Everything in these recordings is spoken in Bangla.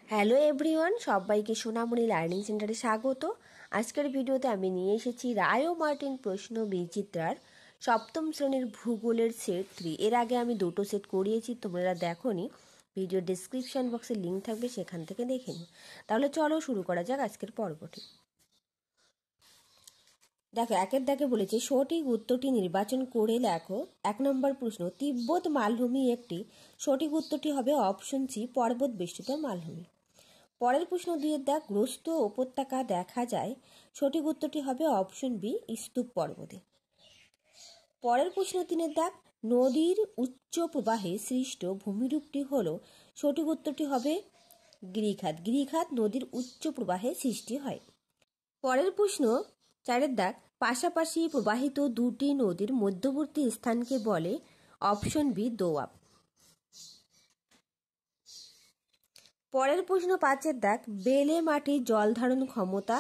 হ্যালো এভরিওয়ান, সবাইকে সোনামণি লার্নিং সেন্টারে স্বাগত। আজকের ভিডিওতে আমি নিয়ে এসেছি রায় ও মার্টিন প্রশ্ন বিচিত্রার সপ্তম শ্রেণীর ভূগোলের সেট 3। এর আগে আমি দুটো সেট করিয়েছি, তোমরা দেখোনি। ভিডিও ডিসক্রিপশন বক্সে লিঙ্ক থাকবে, সেখান থেকে দেখে নিও। তাহলে চলো শুরু করা যাক আজকের পর্বটি। দেখো, একের দাগে বলেছে সঠিক উত্তরটি নির্বাচন করে লেখো। 1 নম্বর প্রশ্ন, তিব্বত মালভূমি একটি। সঠিক উত্তরটি হবে অপশন সি, পর্বত বেষ্টিত মালভূমি। পরের প্রশ্ন 2 দাগ, গ্রস্ত উপত্যকা দেখা যায়। সঠিক উত্তরটি হবে অপশন বি, স্তূপ পর্বতে। পরের প্রশ্ন 3 দাগ, নদীর উচ্চ প্রবাহে সৃষ্ট ভূমিরূপটি হলো। সঠিক উত্তরটি হবে গিরিখাত। গিরিখাত নদীর উচ্চ প্রবাহে সৃষ্টি হয়। পরের প্রশ্ন 4 দাগ, পাশাপাশি প্রবাহিত দুটি নদীর মধ্যবর্তী স্থানকে বলে। Option B, doab. পরের প্রশ্ন 5 দাগ, বেলে মাটির জল ধারণ ক্ষমতা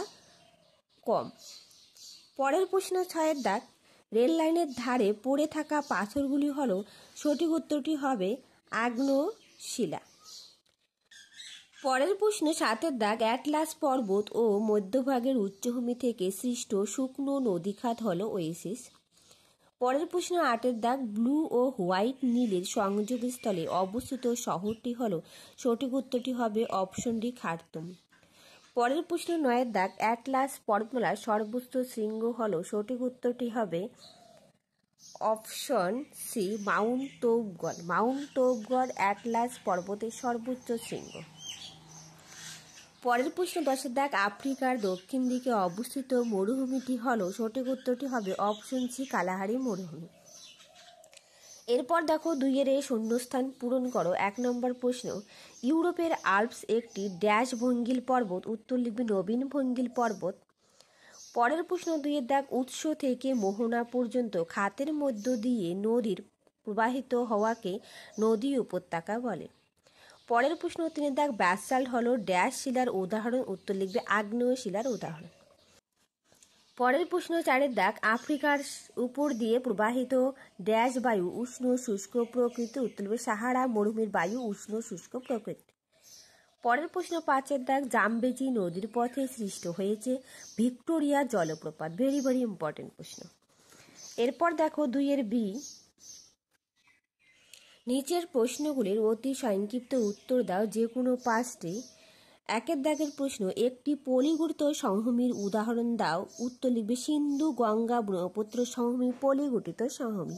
কম। পরের প্রশ্ন 6 দাগ, রেল লাইনের ধারে পড়ে থাকা পাথরগুলি হলো। সঠিক উত্তরটি হবে আগ্নেয়শিলা। পরের প্রশ্ন 7 দাগ, অ্যাটলাস পর্বত ও মধ্যভাগের উচ্চভূমি থেকে সৃষ্ট শুকনো নদীখাত হলো ওয়েসিস। পরের প্রশ্ন 8 দাগ, ব্লু ও হোয়াইট নীলের সংযোগস্থলে অবস্থিত শহরটি হলো। সঠিক উত্তরটি হবে অপশন ডি, খার্তুম। পরের প্রশ্ন 9 দাগ, অ্যাটলাস পর্বতমালার সর্বোচ্চ শৃঙ্গ হলো। সঠিক উত্তরটি হবে option C, mount Toubkal. Mount Toubkal Atlas পর্বতের সর্বোচ্চ শৃঙ্গ। পরের প্রশ্ন 10 দাগ, আফ্রিকার দক্ষিণ দিকে অবস্থিত মরুভূমিটি হলো। সঠিক উত্তরটি হবে অপশন সি, কালাহারি মরুভূমি। এরপর দেখো 2 এর শূন্যস্থান পূরণ করো। 1 নম্বর প্রশ্ন, ইউরোপের আল্পস একটি ড্যাশ ভঙ্গিল পর্বত। উত্তর লিখবে নবীন ভঙ্গিল পর্বত। পরের প্রশ্ন 2 দাগ, উৎস থেকে মোহনা পর্যন্ত খাতের মধ্য দিয়ে নদীর প্রবাহিত হওয়াকে নদী উপত্যকা বলে। পরের প্রশ্ন 3 দাগ, ব্যাসাল্ট হলো ড্যাশ শিলার উদাহরণ। উত্তর লিখবে আগ্নেয় শিলার উদাহরণ। পরের প্রশ্ন 4 দাগ, আফ্রিকার উপর দিয়ে প্রবাহিত ড্যাশ বায়ু উষ্ণ শুষ্ক প্রকৃতি। উত্তর লিখবে সাহারা মরুভূমির বায়ু উষ্ণ শুষ্ক প্রকৃতি। পরের প্রশ্ন 5 দাগ, জামবেজি নদীর পথে সৃষ্ট হয়েছে ভিক্টোরিয়া জলপ্রপাত। ভেরি ভেরি ইম্পর্টেন্ট প্রশ্ন। এরপর দেখো 2 এর বি, নিচের প্রশ্নগুলির অতি সংক্ষিপ্ত উত্তর দাও, যে কোনো 5টি। 1 দাগের প্রশ্ন, একটি পলিগঠিত সমভূমির উদাহরণ দাও। উত্তর লিখবে সিন্ধু গঙ্গা ব্রহ্মপুত্র সমভূমি পলিগঠিত সমভূমি।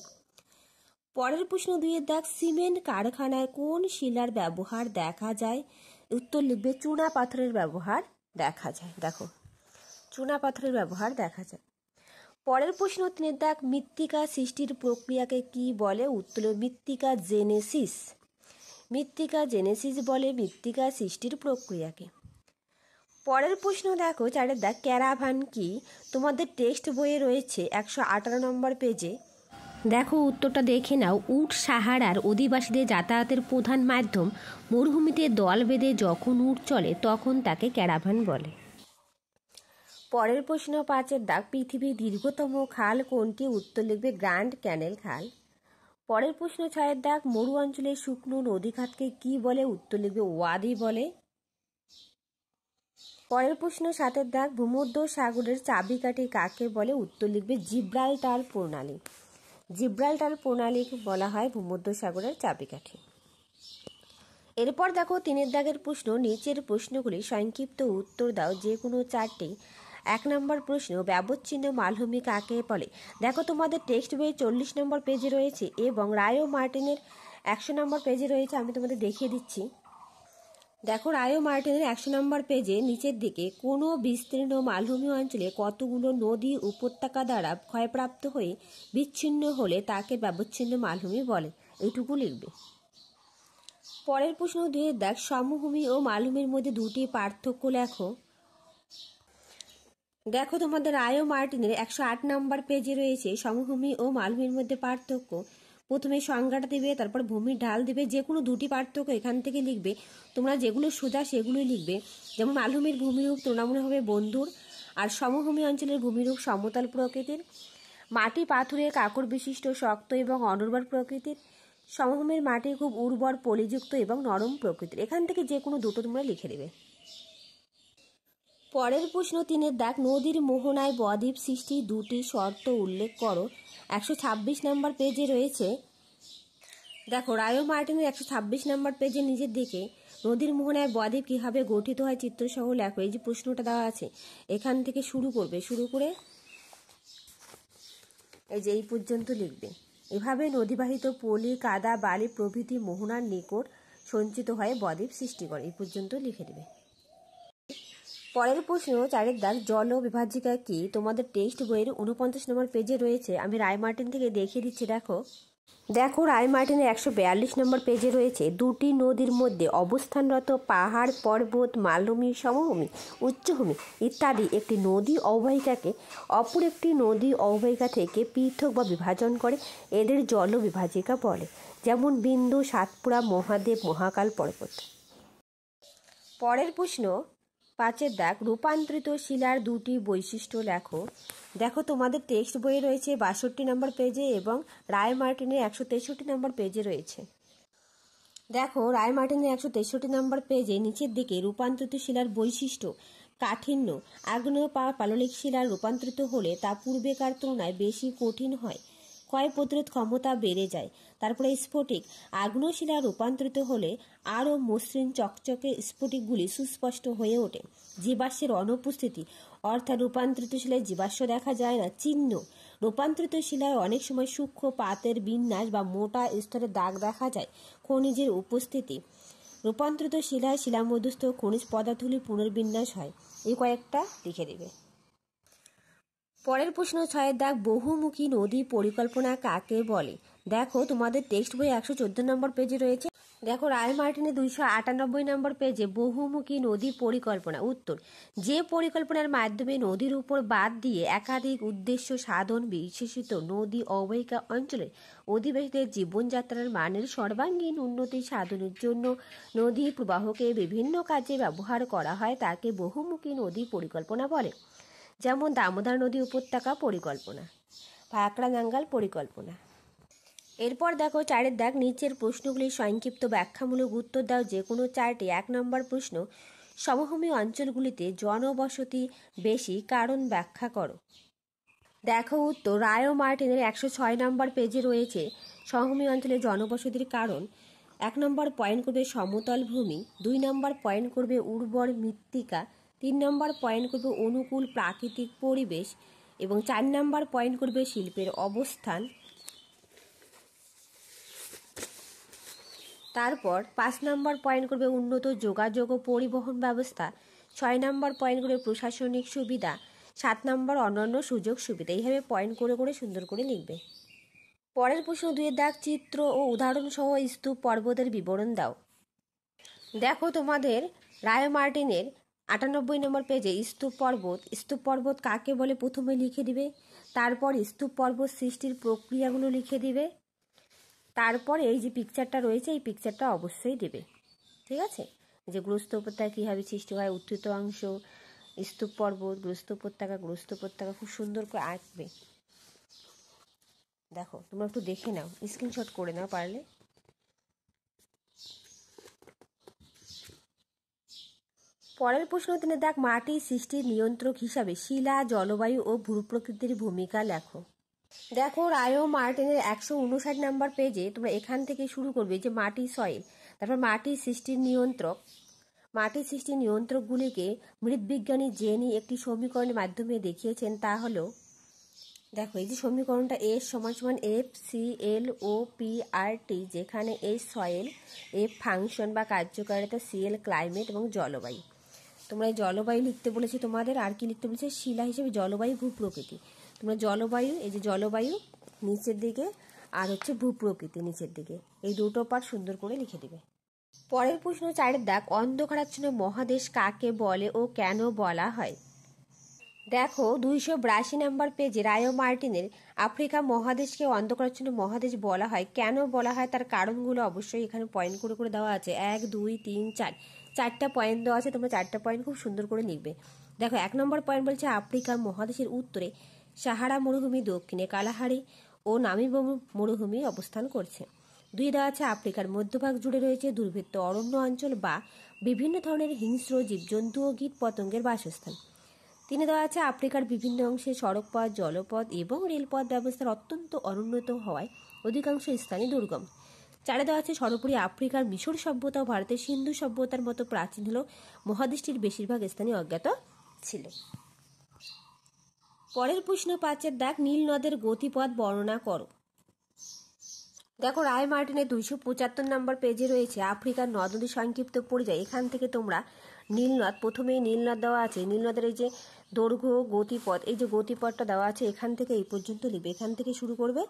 পরের প্রশ্ন 2 দাগ, সিমেন্ট কারখানায় কোন শিলার ব্যবহার দেখা যায়। উত্তর লিখবে চুনা পাথরের ব্যবহার দেখা যায়। দেখো, চুনা পাথরের ব্যবহার দেখা যায়। পরের প্রশ্ন 3 দাগ, মৃত্তিকা সৃষ্টির প্রক্রিয়াকে কি বলে। উত্তর মৃত্তিকা জেনেসিস। মৃত্তিকা জেনেসিস বলে মৃত্তিকা সৃষ্টির প্রক্রিয়াকে। পরের প্রশ্ন দেখো 4 দাগ, ক্যারাভান কি। তোমাদের টেক্সট বইয়ে রয়েছে 118 নম্বর পেজে। দেখো উত্তরটা দেখে নাও। উট সাহারার অধিবাসীদের যাতায়াতের প্রধান মাধ্যম। মরুভূমিতে দল বেঁধে যখন উট চলে তখন তাকে ক্যারাভান বলে। পরের প্রশ্ন 5 দাগ, পৃথিবীর দীর্ঘতম খাল কোনটি। উত্তর লিখবে গ্র্যান্ড ক্যানেল খাল। পরের প্রশ্ন 6 দাগ, মরু অঞ্চলের শুকনো নদীখাতকে কি বলে। উত্তর লিখবে ওয়াদি বলে। পরের প্রশ্ন 7 দাগ, ভূমধ্য সাগরের চাবিকাঠি কাকে বলে। উত্তর লিখবে জিব্রাল্টার প্রণালী। জিব্রাল্টার প্রণালী বলা হয় ভূমধ্য সাগরের চাবিকাঠি। এরপর দেখো 3 দাগের প্রশ্ন, নিচের প্রশ্নগুলি সংক্ষিপ্ত উত্তর দাও, যে কোনো 4টি। 1 নম্বর প্রশ্ন, ব্যবচ্ছিন্ন মালভূমি কাকে বলে। দেখো তোমাদের টেক্সট বই 40 নম্বর পেজে রয়েছে এবং রায় ও মার্টিনের 100 নম্বর পেজে রয়েছে। আমি তোমাদের দেখিয়ে দিচ্ছি। দেখো, রায় ও মার্টিনের 100 নম্বর পেজে নিচের দিকে কোনো বিস্তীর্ণ মালভূমি অঞ্চলে কতগুলো নদী উপত্যকা দ্বারা ক্ষয়প্রাপ্ত হয়ে বিচ্ছিন্ন হলে তাকে ব্যবচ্ছিন্ন মালভূমি বলে। এইটুকু লিখবে। পরের প্রশ্ন 2 দাগ, সমভূমি ও মালভূমির মধ্যে দুটি পার্থক্য লেখো। দেখো তোমাদের রায় ও মার্টিনের 108 নম্বর পেজে রয়েছে সমভূমি ও মালভূমির মধ্যে পার্থক্য। প্রথমে সংজ্ঞাটা দিবে, তারপর ভূমির ঢাল দিবে। যে কোনো দুটি পার্থক্য এখান থেকে লিখবে। তোমরা যেগুলো সোজা সেগুলোই লিখবে। যেমন মালভূমির ভূমিরূপ তুলনামূলকভাবে বন্ধুর, আর সমভূমি অঞ্চলের ভূমিরূপ সমতল প্রকৃতির। মাটি পাথুরে কাঁকর বিশিষ্ট শক্ত এবং অনুর্বর প্রকৃতির। সমভূমির মাটি খুব উর্বর, পলিযুক্ত এবং নরম প্রকৃতির। এখান থেকে যে কোনো দুটো তোমরা লিখে দেবে। পরের প্রশ্ন 3 দাগ, নদীর মোহনায় বদ্বীপ সৃষ্টি দুটি শর্ত উল্লেখ করো। 126 নম্বর পেজে রয়েছে। দেখো, রায় মার্টিনের 126 নম্বর পেজের নিচের দিকে নদীর মোহনায় বদ্বীপ কিভাবে গঠিত হয় চিত্রসহ লেখো। এই যে প্রশ্নটা দেওয়া আছে, এখান থেকে শুরু করবে, শুরু করে এই যে এই পর্যন্ত লিখবে। এভাবে নদীবাহিত পলি, কাদা, বালি প্রভৃতি মোহনার নিকট সঞ্চিত হয়ে বদ্বীপ সৃষ্টি করে। এই পর্যন্ত লিখে দেবে। পরের প্রশ্ন 4 দাগ, জল বিভাজিকা কি? তোমাদের টেক্সট বইয়ের 49 নম্বর পেজে রয়েছে। আমি রায় মার্টিন থেকে দেখিয়ে দিচ্ছি। দেখো রায় মার্টিনের 142 নম্বর পেজে রয়েছে। দুটি নদীর মধ্যে অবস্থানরত পাহাড়, পর্বত, মালভূমি, সমভূমি, উচ্চভূমি ইত্যাদি একটি নদী অববাহিকাকে অপর একটি নদী অববাহিকা থেকে পৃথক বা বিভাজন করে, এদের জল বিভাজিকা বলে। যেমন বিন্দু, সাতপুরা, মহাদেব, মহাকাল পর্বত। পরের প্রশ্ন 5 দাগ, রূপান্তরিত শিলার দুটি বৈশিষ্ট্য লেখো। দেখো, তোমাদের টেক্সট বইয়ে রয়েছে 62 নম্বর পেজে এবং রায় মার্টিনের 163 নম্বর পেজে রয়েছে। দেখো, রায় মার্টিনের 163 নম্বর পেজে নিচের দিকে রূপান্তরিত শিলার বৈশিষ্ট্য: কাঠিন্য। আগ্নেয় পাললিক শিলার রূপান্তরিত হলে তা পূর্বেকার তুলনায় বেশি কঠিন হয়, ক্ষয় প্রতিরোধ ক্ষমতা বেড়ে যায়। তারপরে স্ফটিক। আগ্নেয় শিলা রূপান্তরিত হলে আরও মসৃণ চকচকে স্ফটিকগুলি সুস্পষ্ট হয়ে ওঠে। জীবাশ্মের অনুপস্থিতি, অর্থাৎ রূপান্তরিত শিলায় জীবাশ্ম দেখা যায় না। চিহ্ন। রূপান্তরিত শিলায় অনেক সময় সূক্ষ্ম পাতের বিন্যাস বা মোটা স্তরের দাগ দেখা যায়। খনিজের উপস্থিতি। রূপান্তরিত শিলায় শিলামধ্যস্থ খনিজ পদার্থগুলি পুনর্বিন্যাস হয়। এই কয়েকটা লিখে দেবে। পরের প্রশ্ন 6 দাগ, বহুমুখী নদী পরিকল্পনা কাকে বলে? দেখো, তোমাদের টেক্সট বই 114 নম্বর পেজে রয়েছে। দেখো, রায় মার্টিনের 298 নম্বর পেজে বহুমুখী নদী পরিকল্পনা। উত্তর: যে পরিকল্পনার মাধ্যমে নদীর উপর বাদ দিয়ে একাধিক উদ্দেশ্য সাধন বিশেষিত নদী অববাহিকা অঞ্চলের অধিবাসীদের জীবনযাত্রার মানের সর্বাঙ্গীন উন্নতি সাধনের জন্য নদী প্রবাহকে বিভিন্ন কাজে ব্যবহার করা হয় তাকে বহুমুখী নদী পরিকল্পনা বলে। যেমন দামোদর নদী উপত্যকা পরিকল্পনা, ভাকরা নাঙ্গাল পরিকল্পনা। এরপর দেখো 4 দাগ, নিচের প্রশ্নগুলির সংক্ষিপ্ত ব্যাখ্যামূলক উত্তর দাও। যে কোনো 4টি। 1 নম্বর প্রশ্ন, সমভূমি অঞ্চলগুলিতে জনবসতি বেশি, কারণ ব্যাখ্যা করো। দেখো উত্তর, রায় মার্টিনের 106 নম্বর পেজে রয়েছে। সমভূমি অঞ্চলে জনবসতির কারণ: 1 নম্বর পয়েন্ট করবে সমতল ভূমি, 2 নম্বর পয়েন্ট করবে উর্বর মৃত্তিকা, 3 নম্বর পয়েন্ট করবে অনুকূল প্রাকৃতিক পরিবেশ এবং 4 নম্বর পয়েন্ট করবে শিল্পের অবস্থান। তারপর 5 নম্বর পয়েন্ট করবে উন্নত যোগাযোগ ও পরিবহন ব্যবস্থা, 6 নম্বর পয়েন্ট করবে প্রশাসনিক সুবিধা, 7 নম্বর অন্যান্য সুযোগ সুবিধা। এইভাবে পয়েন্ট করে করে সুন্দর করে লিখবে। পরের প্রশ্ন 2 দাগ, চিত্র ও উদাহরণ সহ স্তূপ পর্বতের বিবরণ দাও। দেখো, তোমাদের রায় মার্টিনের 98 নম্বর পেজে স্তূপ পর্বত কাকে বলে প্রথমে লিখে দিবে। তারপর স্তূপ পর্বত সৃষ্টির প্রক্রিয়াগুলো লিখে দিবে। তারপর এই যে পিকচারটা রয়েছে এই পিকচারটা অবশ্যই দেবে। ঠিক আছে, যে গ্রস্ত উপত্যকা কীভাবে সৃষ্টি হয়, উত্থিত অংশ, স্তূপ পর্বত, গ্রস্ত উপত্যকা খুব সুন্দর করে আঁকবে। দেখো, তোমরা একটু দেখে নাও, স্ক্রিনশট করে নাও পারলে। পরের প্রশ্ন 3 দাগ, মাটি সৃষ্টির নিয়ন্ত্রক হিসাবে শিলা, জলবায়ু ও ভূপ্রকৃতির ভূমিকা লেখো। দেখো, রায় মার্টিনের 159 নম্বর পেজে তোমরা এখান থেকে শুরু করবে যে মাটি, সয়েল, তারপর মাটি সৃষ্টির নিয়ন্ত্রকগুলিকে মৃৎবিজ্ঞানী জেনি একটি সমীকরণের মাধ্যমে দেখিয়েছেন। তা হলো, দেখো এই যে সমীকরণটা S = FClOPRT, যেখানে S সয়েল, F ফাংশন বা কার্যকারিতা, Cl ক্লাইমেট এবং জলবায়ু। তোমরা এই জলবায়ু লিখতে বলেছি তোমাদের, আর কি লিখতে বলেছে? শিলা হিসেবে জলবায়ু, ভূপ্রকৃতি। তোমরা জলবায়ু, এই যে জলবায়ু নিচের দিকে আর হচ্ছে ভূপ্রকৃতি নিচের দিকে, এই দুটো পার্ট সুন্দর করে লিখে দিবে। পরের প্রশ্ন 4 দাগ, অন্ধকারাচ্ছন্ন মহাদেশ কাকে বলে ও কেন বলা হয়? দেখো, 282 নম্বর পেজে রায় মার্টিনের আফ্রিকা মহাদেশকে অন্ধকারাচ্ছন্ন মহাদেশ বলা হয়। কেন বলা হয় তার কারণগুলো অবশ্যই এখানে পয়েন্ট করে করে দেওয়া আছে। 1, 2, 3, 4, 4টা পয়েন্ট দেওয়া আছে। তোমরা 4টা পয়েন্ট খুব সুন্দর করে লিখবে। দেখো, 1 নম্বর পয়েন্ট বলছে আফ্রিকা মহাদেশের উত্তরে সাহারা মরুভূমি, দক্ষিণে কালাহারি ও নামিব মরুভূমি অবস্থান করছে। 2 দেওয়া আছে আফ্রিকার মধ্যভাগ জুড়ে রয়েছে দুর্ভেদ্য অরণ্য অঞ্চল বা বিভিন্ন ধরনের হিংস্র জীবজন্তু ও কীট পতঙ্গের বাসস্থান। 3 দেওয়া আছে আফ্রিকার বিভিন্ন অংশে সড়কপথ, জলপথ এবং রেলপথ ব্যবস্থার অত্যন্ত অনুন্নত হওয়ায় অধিকাংশ স্থানে দুর্গম। 4 দেওয়া আছে সর্বোপরি আফ্রিকার মিশর সভ্যতা ও ভারতের সিন্ধু সভ্যতার মতো প্রাচীন হলেও মহাদেশটির বেশিরভাগ স্থানে অজ্ঞাত ছিল। পরের প্রশ্ন 5 দাগ, নীল নদের গতিপথ বর্ণনা করো। দেখো রায় মার্টিনের 275 নম্বর পেজে রয়েছে আফ্রিকার নদ নদীর সংক্ষিপ্ত পরিচয়। এখান থেকে তোমরা নীলনদ, প্রথমেই নীলনদ দেওয়া আছে, নীলনদের এই যে দৈর্ঘ্য গতিপথ, এই যে গতিপথটা দেওয়া আছে এখান থেকে এই পর্যন্ত লিখবে। এখান থেকে শুরু করবে,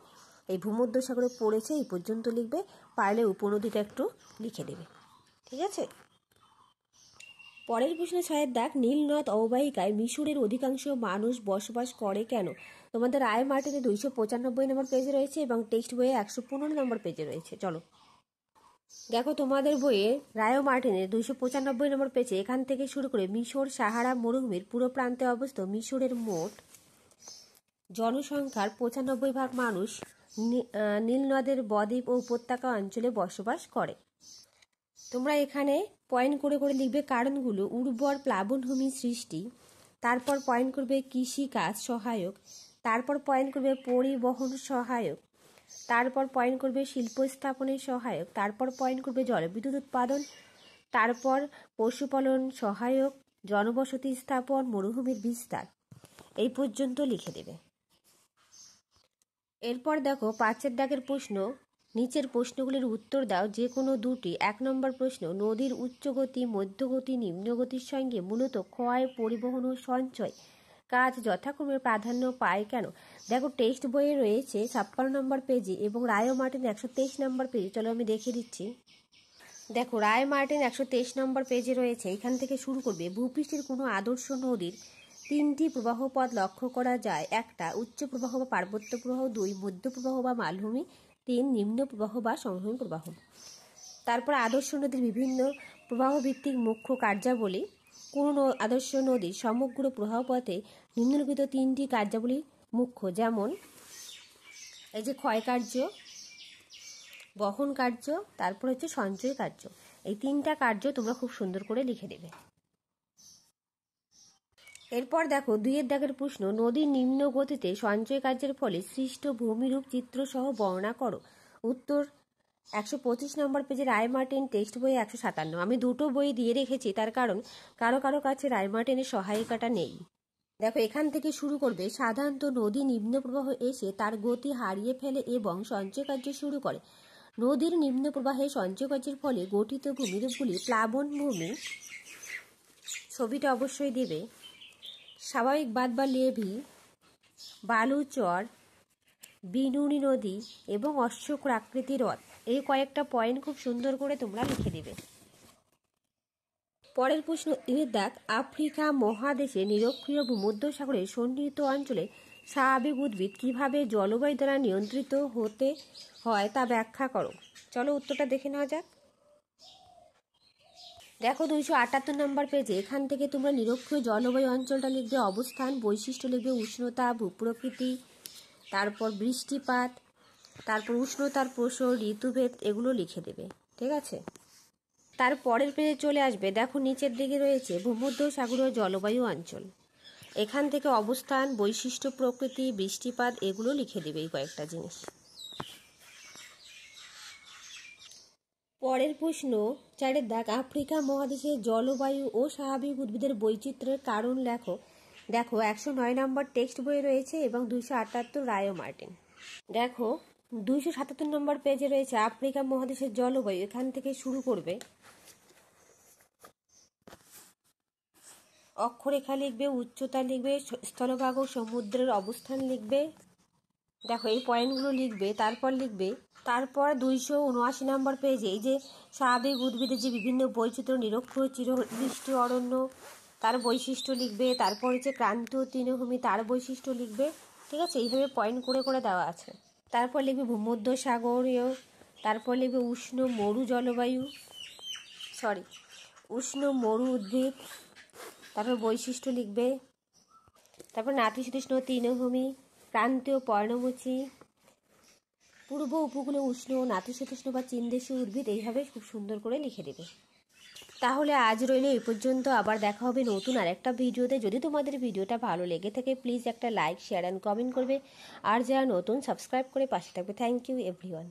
এই ভূমধ্যসাগরে পড়েছে এই পর্যন্ত লিখবে, পারলে উপনদীটা একটু লিখে দেবে, ঠিক আছে। পরের প্রশ্ন 6 দাগ, নীল নদ অববাহিকায় মিশরের অধিকাংশ মানুষ বসবাস করে কেন? তোমাদের রায় মার্টিনে 295 নম্বর পেজে রয়েছে এবং টেক্সট বইয়ে 115 নম্বর পেজে রয়েছে। চলো দেখো তোমাদের বইয়ে রায় মার্টিনের 295 নম্বর পেজে এখান থেকে শুরু করে মিশর সাহারা মরুভূমির পুরো প্রান্তে অবস্থিত মিশরের মোট জনসংখ্যার 95% মানুষ নীল নদের বদ্বীপ ও উপত্যকা অঞ্চলে বসবাস করে। তোমরা এখানে পয়েন্ট করে করে লিখবে কারণগুলো: উর্বর প্লাবনভূমি সৃষ্টি, তারপর পয়েন্ট করবে কৃষিকাজ সহায়ক, তারপর পয়েন্ট করবে পরিবহন সহায়ক, তারপর পয়েন্ট করবে শিল্প স্থাপনের সহায়ক, তারপর পয়েন্ট করবে জলবিদ্যুৎ উৎপাদন, তারপর পশুপালন সহায়ক, জনবসতি স্থাপন, মরুভূমির বিস্তার, এই পর্যন্ত লিখে দেবে। এরপর দেখো 5 দাগের প্রশ্ন, নিচের প্রশ্নগুলির উত্তর দাও যে কোনো দুটি। 1 নম্বর প্রশ্ন, নদীর উচ্চগতি, মধ্যগতি, নিম্নগতির সঙ্গে মূলত ক্ষয়, পরিবহন ও সঞ্চয় কাজ যথাক্রমে প্রাধান্য পায় কেন? দেখো টেক্সট বইয়ে রয়েছে 56 নম্বর পেজে এবং রায় মার্টিন 123 নম্বর পেজে। চলো আমি দেখিয়ে দিচ্ছি। দেখো রায় মার্টিন 123 নম্বর পেজে রয়েছে, এখান থেকে শুরু করবে। ভূপৃষ্ঠের কোনো আদর্শ নদীর 3টি প্রবাহ পথ লক্ষ্য করা যায়: 1 উচ্চ প্রবাহ বা পার্বত্য প্রবাহ, 2 মধ্য প্রবাহ বা মালভূমি, 3 নিম্ন প্রবাহ বা সমভূমি প্রবাহ। তারপর আদর্শ নদীর বিভিন্ন প্রবাহ ভিত্তিক মুখ্য কার্যাবলী। কোনো আদর্শ নদীর সমগ্র প্রবাহ পথে নিম্নলিখিত 3টি কার্যাবলী মুখ্য, যেমন এই যে ক্ষয় কার্য, বহন কার্য, তারপর হচ্ছে সঞ্চয় কার্য। এই 3টা কার্য তোমরা খুব সুন্দর করে লিখে দেবে। এরপর দেখো 2 দাগের প্রশ্ন, নদীর নিম্ন গতিতে সঞ্চয় কার্যের ফলে সৃষ্ট ভূমিরূপ চিত্র সহ বর্ণনা করো। উত্তর 125 নম্বর পেজে রায় মার্টিন টেক্সট বই 157। আমি দুটো বই দিয়ে রেখেছি, তার কারণ কারো কাছে রায় মার্টিনের সহায়িকাটা নেই। দেখো এখান থেকে শুরু করবে। সাধারণত নদী নিম্ন প্রবাহ এসে তার গতি হারিয়ে ফেলে এবং সঞ্চয় কার্য শুরু করে। নদীর নিম্ন প্রবাহে সঞ্চয় কার্যের ফলে গঠিত ভূমিরূপগুলি প্লাবনভূমি, ছবিটা অবশ্যই দেবে, স্বাভাবিক বাঁধ বা লেভি, বালুচর, বিনুনি নদী এবং অশ্বক্ষুর আকৃতির হ্রদ। এই কয়েকটা পয়েন্ট খুব সুন্দর করে তোমরা লিখে দেবে। পরের প্রশ্ন 3 দাগ, আফ্রিকা মহাদেশে নিরক্ষীয় ভূমধ্যসাগরের সন্নিহিত অঞ্চলে স্বাভাবিক উদ্ভিদ কিভাবে জলবায়ু দ্বারা নিয়ন্ত্রিত হতে হয় তা ব্যাখ্যা করো। চলো উত্তরটা দেখে নেওয়া যাক। দেখো 278 নম্বর পেজে এখান থেকে তোমরা নিরক্ষীয় জলবায়ু অঞ্চলটা লিখবে, অবস্থান, বৈশিষ্ট্য লিখবে, উষ্ণতা, ভূপ্রকৃতি, তারপর বৃষ্টিপাত, তারপর উষ্ণতার প্রসর, ঋতুভেদ, এগুলো লিখে দেবে, ঠিক আছে। তার পরের পেজে চলে আসবে। দেখো নিচের দিকে রয়েছে ভূমধ্যসাগরীয় জলবায়ু অঞ্চল। এখান থেকে অবস্থান, বৈশিষ্ট্য, প্রকৃতি, বৃষ্টিপাত, এগুলো লিখে দেবে এই কয়েকটা জিনিস। পরের প্রশ্ন 4 দাগ, আফ্রিকা মহাদেশের জলবায়ু ও স্বাভাবিক উদ্ভিদের বৈচিত্র্যের কারণ লেখো। দেখো 109 নম্বর টেক্সট বই রয়েছে এবং 278 রায় মার্টিন। দেখো 277 নম্বর পেজে রয়েছে আফ্রিকা মহাদেশের জলবায়ু। এখান থেকে শুরু করবে, অক্ষরেখা লিখবে, উচ্চতা লিখবে, স্থলভাগ ও সমুদ্রের অবস্থান লিখবে। দেখো এই পয়েন্টগুলো লিখবে, তারপর 279 নম্বর পেজে এই যে স্বাভাবিক উদ্ভিদের যে বিভিন্ন বৈচিত্র্য, নিরক্ষীয় চিরবৃষ্টি অরণ্য তার বৈশিষ্ট্য লিখবে, তারপর হচ্ছে ক্রান্তীয় তৃণভূমি তার বৈশিষ্ট্য লিখবে, ঠিক আছে। এইভাবে পয়েন্ট করে করে দেওয়া আছে। তারপর লিখবে ভূমধ্যসাগরীয়, তারপর লিখবে উষ্ণ মরু উদ্ভিদ, তারপর বৈশিষ্ট্য লিখবে, তারপর নাতিশীতোষ্ণ তৃণভূমি, ক্রান্তীয় পর্ণমোচী, পূর্ব উপকূলে উষ্ণ নাতিশীতোষ্ণ বা চীনদেশীয় উদ্ভিদ এইভাবে খুব সুন্দর করে লিখে দেবে। তাহলে আজ রইল এই পর্যন্ত, আবার দেখা হবে নতুন আরেকটা ভিডিওতে। যদি তোমাদের ভিডিওটা ভালো লেগে থাকে প্লিজ একটা লাইক, শেয়ার অ্যান্ড কমেন্ট করবে, আর যারা নতুন সাবস্ক্রাইব করে পাশে থাকবে। Thank you everyone.